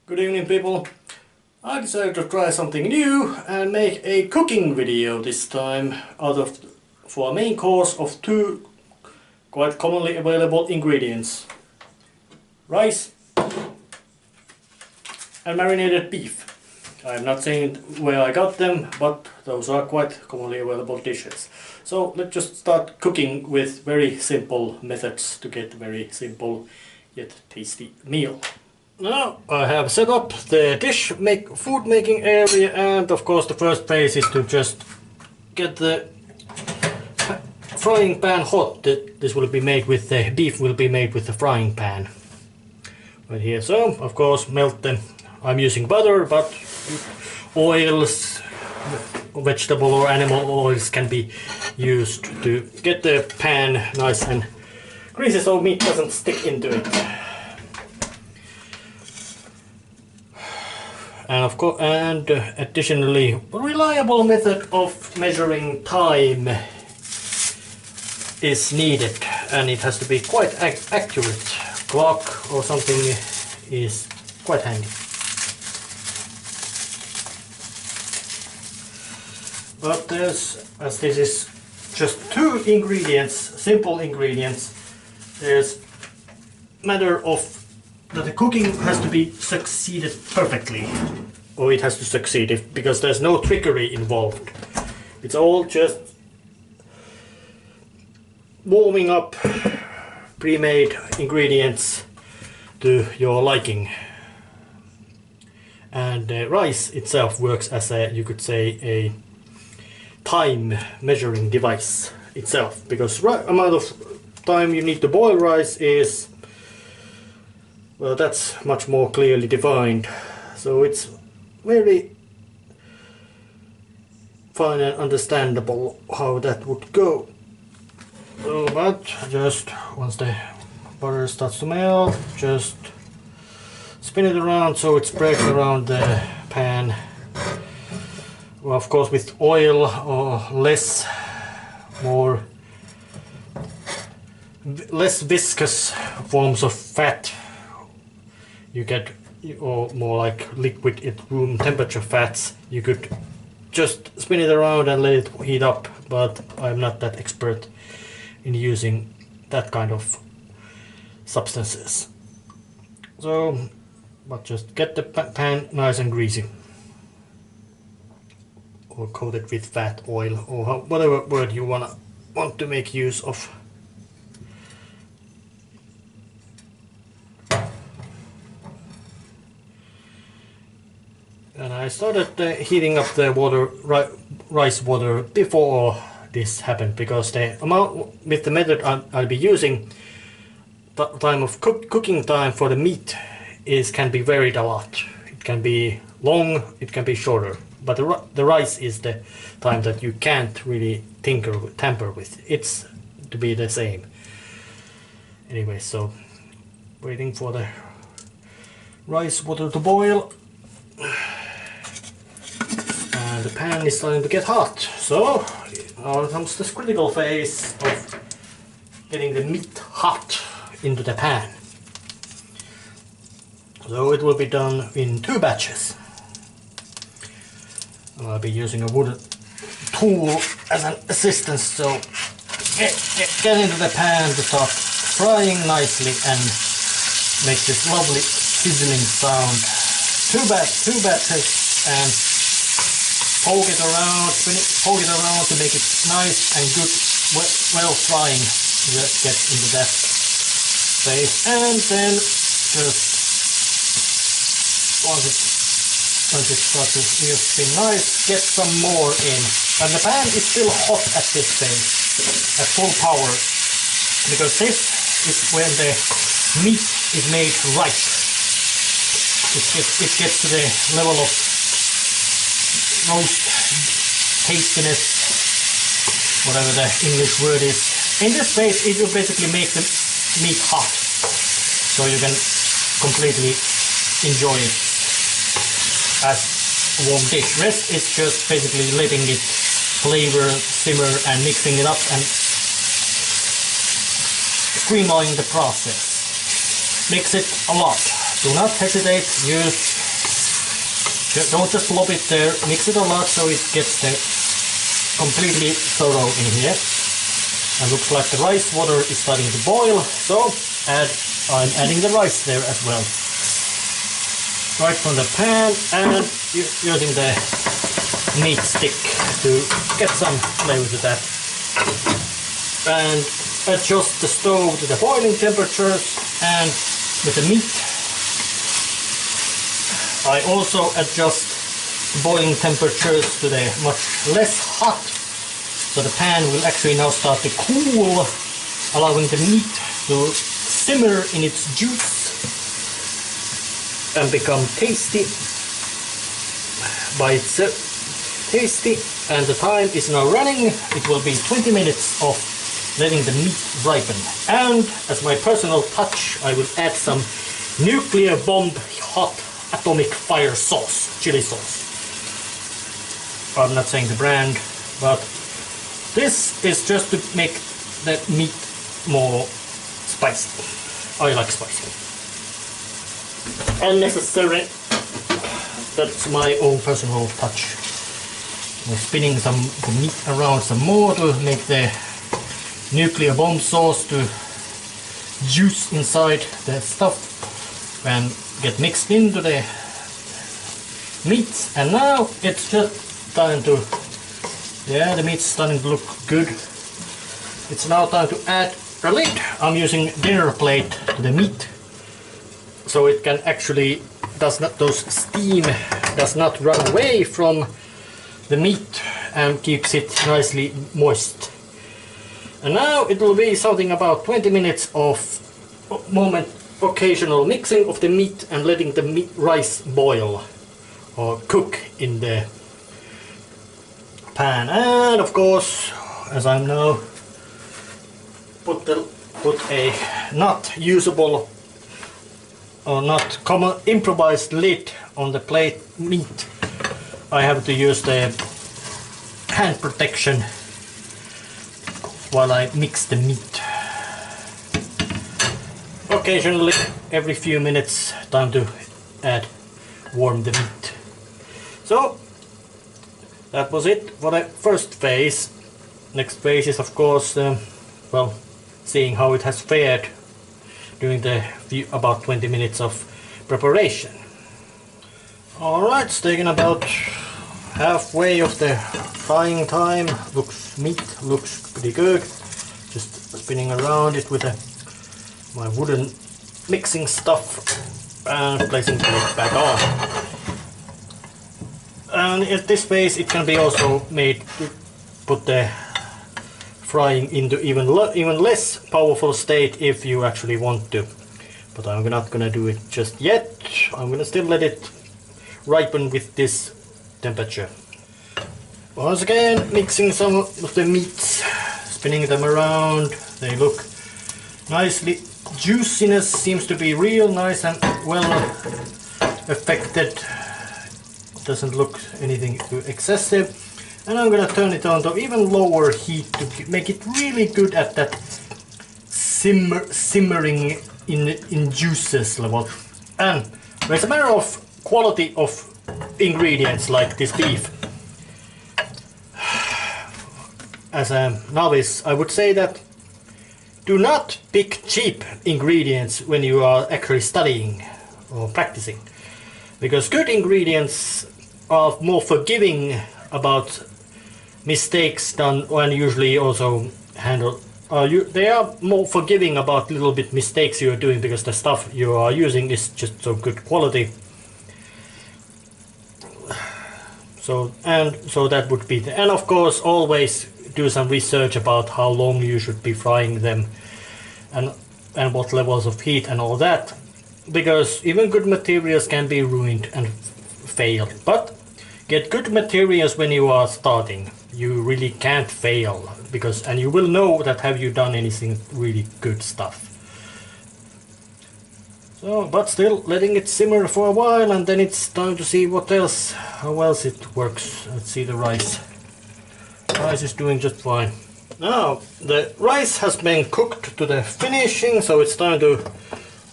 Good evening, people. I decided to try something new and make a cooking video this time for a main course of two quite commonly available ingredients: rice and marinated beef. I'm not saying where I got them, but those are quite commonly available dishes. So let's just start cooking with very simple methods to get a very simple yet tasty meal. Now I have set up the food making area, and of course the first phase is to just get the frying pan hot. This will be made with the beef will be made with the frying pan right here. So of course melt them. I'm using butter, but oils, vegetable or animal oils can be used to get the pan nice and greasy so meat doesn't stick into it. And of course, additionally, a reliable method of measuring time is needed, and it has to be quite accurate. Clock or something is quite handy. But as this is just two ingredients, simple ingredients, there's matter of that the cooking has to be succeeded perfectly, or it has to succeed because there's no trickery involved. It's all just warming up pre-made ingredients to your liking. And rice itself works as you could say a time measuring device itself, because amount of time you need to boil rice is, well, that's much more clearly defined, so it's very fine and understandable how that would go. So, but just once the butter starts to melt, just spin it around so it spreads around the pan. Well, of course with oil or less viscous forms of fat, you get, or more like liquid at room temperature fats, you could just spin it around and let it heat up, but I'm not that expert in using that kind of substances. So, but just get the pan nice and greasy, or coated with fat, oil, or whatever word you want to make use of. And I started heating up the rice water before this happened, because the amount with the method I'll be using, the time of cooking time for the meat can be varied a lot. It can be long, it can be shorter, but the rice is the time that you can't really tamper with. It's to be the same. Anyway, so waiting for the rice water to boil. And the pan is starting to get hot, so now comes this critical phase of getting the meat hot into the pan. So it will be done in 2 batches. I'll be using a wooden tool as an assistance, so get into the pan to start frying nicely and make this lovely sizzling sound. 2 batches, and poke it around to make it nice and good, well frying. Just get into that phase, and then just once it starts to spin nice, get some more in. And the pan is still hot at this phase, at full power, because this is when the meat is made right. It gets to the level of roast tastiness, whatever the English word is. In this phase it will basically make the meat hot, so you can completely enjoy it as a warm dish. Rest is just basically letting it flavor, simmer, and mixing it up and streamlining the process. Mix it a lot Do not hesitate, don't just lob it there, mix it a lot so it gets completely thorough in here. And looks like the rice water is starting to boil, so I'm adding the rice there as well. Right from the pan and using the meat stick to get some flavor to that. And adjust the stove to the boiling temperatures, and with the meat I also adjust the boiling temperatures to the much less hot, so the pan will actually now start to cool, allowing the meat to simmer in its juice and become tasty by itself. Tasty, and the time is now running. It will be 20 minutes of letting the meat ripen. And as my personal touch, I will add some nuclear bomb hot atomic fire sauce, chili sauce. I'm not saying the brand, but this is just to make the meat more spicy. I like spicy. Unnecessary. That's my own personal touch. I'm spinning the meat around some more to make the nuclear bomb sauce to juice inside the stuff and get mixed into the meats. And now it's just time to, the meat's starting to look good. It's now time to add a lid. I'm using dinner plate to the meat, so it can actually those steam does not run away from the meat and keeps it nicely moist. And now it will be something about 20 minutes of occasional mixing of the meat and letting the rice boil or cook in the pan. And of course, as I know, put a not usable or not common improvised lid on the plate meat. I have to use the hand protection while I mix the meat. Occasionally, every few minutes, time to warm the meat. So that was it for the first phase. Next phase is of course, well, seeing how it has fared during the about 20 minutes of preparation. Alright, it's taken about halfway of the frying time. Meat looks pretty good. Just spinning around it with my wooden mixing stuff and placing it back on. And at this phase it can be also made to put the frying into even less powerful state if you actually want to. But I'm not gonna do it just yet. I'm gonna still let it ripen with this temperature. Once again, mixing some of the meats, spinning them around. They look nicely. Juiciness seems to be real nice and well affected. Doesn't look anything too excessive. And I'm gonna turn it on to even lower heat to make it really good at that simmering in juices level. And it's a matter of quality of ingredients like this beef. As a novice, I would say that do not pick cheap ingredients when you are actually studying or practicing, because good ingredients are more forgiving about mistakes done and usually also handle. They are more forgiving about little bit mistakes you are doing because the stuff you are using is just so good quality. So that would be and of course always do some research about how long you should be frying them and what levels of heat and all that, because even good materials can be ruined and fail. But get good materials when you are starting. You really can't fail, and you will know that have you done anything really good stuff. So, but still letting it simmer for a while, and then it's time to see how else it works. Let's see the rice. Rice is doing just fine. Now the rice has been cooked to the finishing, so it's time to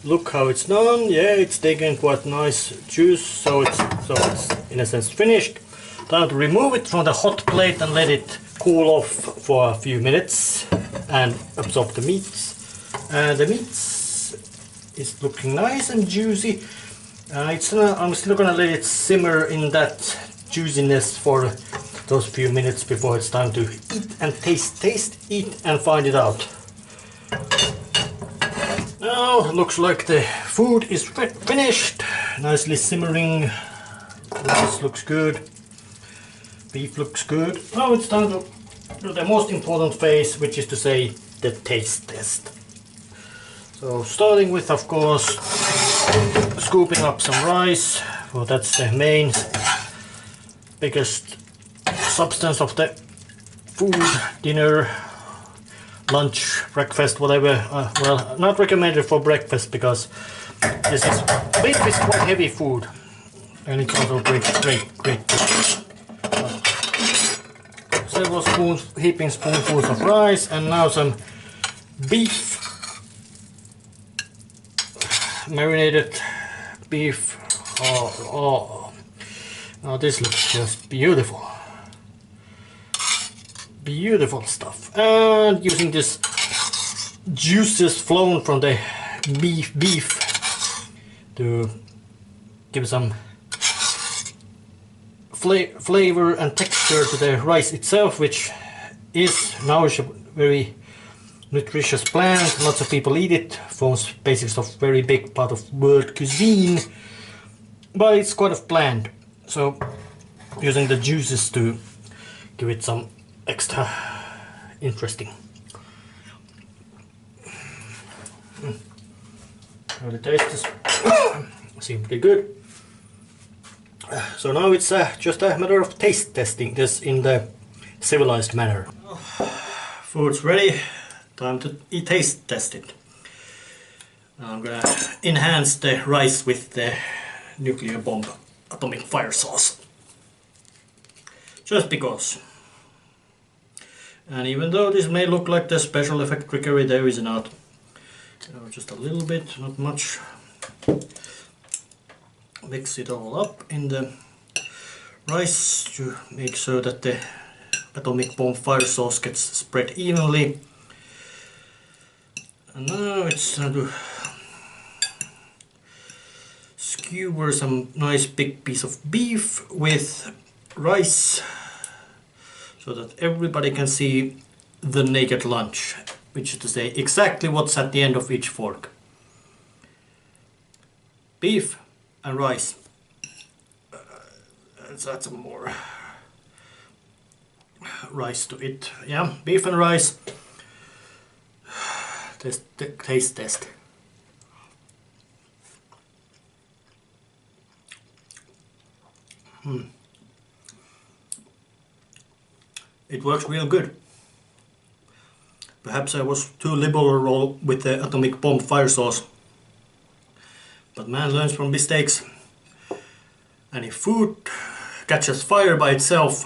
look how it's done. Yeah, it's taken quite nice juice, so it's in a sense finished. Time to remove it from the hot plate and let it cool off for a few minutes and absorb the meats. And the meats is looking nice and juicy. I'm still gonna let it simmer in that juiciness for those few minutes before it's time to eat and taste, eat and find it out. Now looks like the food is finished, nicely simmering. Rice looks good, beef looks good. Now it's time to do the most important phase, which is to say the taste test. So starting with, of course, scooping up some rice. Well, that's the main biggest substance of the food, dinner, lunch, breakfast, whatever. Well, not recommended for breakfast because beef is quite heavy food, and it's also great. Several heaping spoonfuls of rice, and now some beef, marinated beef. Oh, this looks just beautiful. Beautiful stuff. And using this juices flown from the beef to give some flavor and texture to the rice itself, which is nourishing, very nutritious plant. Lots of people eat it, forms basis of very big part of world cuisine, but it's quite of bland, so using the juices to give it some extra interesting. How the taste is seems pretty good. So now it's just a matter of taste testing this in the civilized manner. Food's ready, time to taste test it. Now I'm gonna enhance the rice with the nuclear bomb atomic fire sauce. Just because. And even though this may look like the special effect trickery, there is not. Just a little bit, not much. Mix it all up in the rice to make sure that the atomic bomb fire sauce gets spread evenly. And now it's time to skewer some nice big piece of beef with rice so that everybody can see the naked lunch, which is to say exactly what's at the end of each fork. Beef and rice. Let's add some more rice to it. Yeah, beef and rice. Taste test. It works real good. Perhaps I was too liberal with the atomic bomb fire sauce. But man learns from mistakes. And if food catches fire by itself,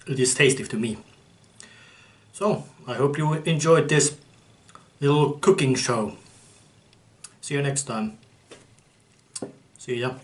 it is tasty to me. So, I hope you enjoyed this little cooking show. See you next time. See ya.